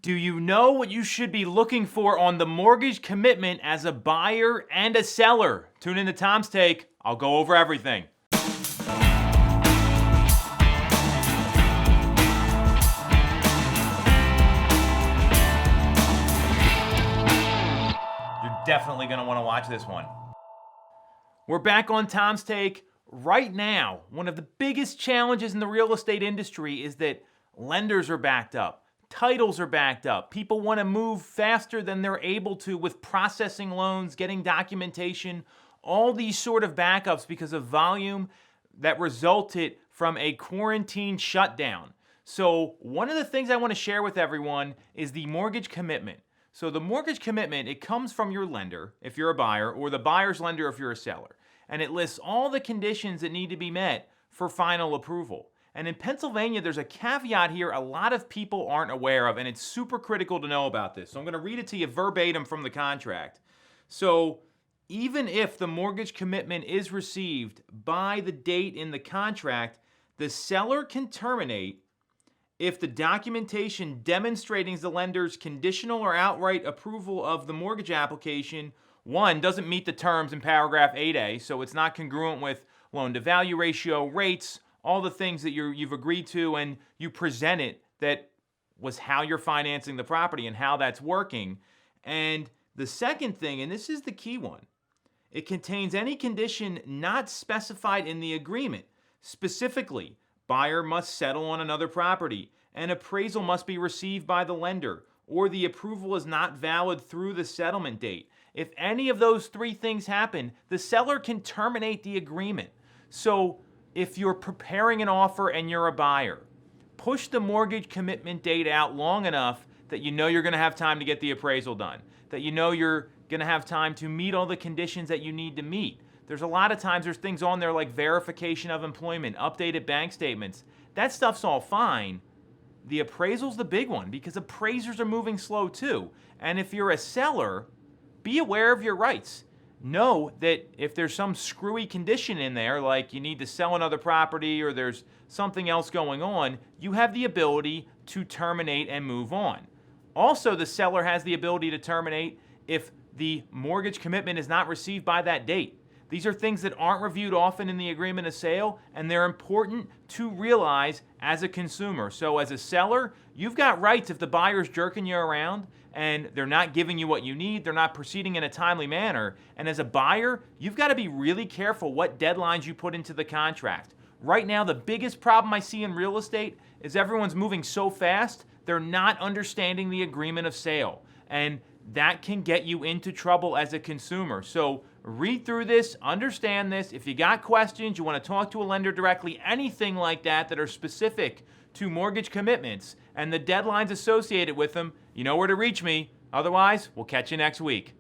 Do you know what you should be looking for on the mortgage commitment as a buyer and a seller? Tune in to Tom's Take. I'll go over everything. You're definitely going to want to watch this one. We're back on Tom's Take. Right now, one of the biggest challenges in the real estate industry is that lenders are backed up. Titles are backed up. People want to move faster than they're able to with processing loans, getting documentation, all these sort of backups because of volume that resulted from a quarantine shutdown. So one of the things I want to share with everyone is the mortgage commitment. So the mortgage commitment, it comes from your lender if you're a buyer, or the buyer's lender if you're a seller. And it lists all the conditions that need to be met for final approval. And in Pennsylvania, there's a caveat here a lot of people aren't aware of, and it's super critical to know about this. So I'm going to read it to you verbatim from the contract. So even if the mortgage commitment is received by the date in the contract, the seller can terminate if the documentation demonstrating the lender's conditional or outright approval of the mortgage application, one, doesn't meet the terms in paragraph 8A, so it's not congruent with loan-to-value ratio, rates, all the things that you've agreed to, and you present it that was how you're financing the property and how that's working. And the second thing, and this is the key one, it contains any condition not specified in the agreement. Specifically, buyer must settle on another property, an appraisal must be received by the lender, or the approval is not valid through the settlement date. If any of those three things happen, the seller can terminate the agreement. So if you're preparing an offer and you're a buyer, push the mortgage commitment date out long enough that you know you're going to have time to get the appraisal done, that you know you're going to have time to meet all the conditions that you need to meet. There's a lot of times there's things on there like verification of employment, updated bank statements. That stuff's all fine. The appraisal's the big one because appraisers are moving slow too. And if you're a seller, be aware of your rights. Know that if there's some screwy condition in there, like you need to sell another property or there's something else going on, you have the ability to terminate and move on. Also, the seller has the ability to terminate if the mortgage commitment is not received by that date. These are things that aren't reviewed often in the agreement of sale, and they're important to realize as a consumer. So as a seller, you've got rights if the buyer's jerking you around and they're not giving you what you need, they're not proceeding in a timely manner. And as a buyer, you've got to be really careful what deadlines you put into the contract. Right now, the biggest problem I see in real estate is everyone's moving so fast, they're not understanding the agreement of sale. And that can get you into trouble as a consumer. So read through this, understand this. If you got questions, you want to talk to a lender directly, anything like that are specific to mortgage commitments and the deadlines associated with them, you know where to reach me. Otherwise, we'll catch you next week.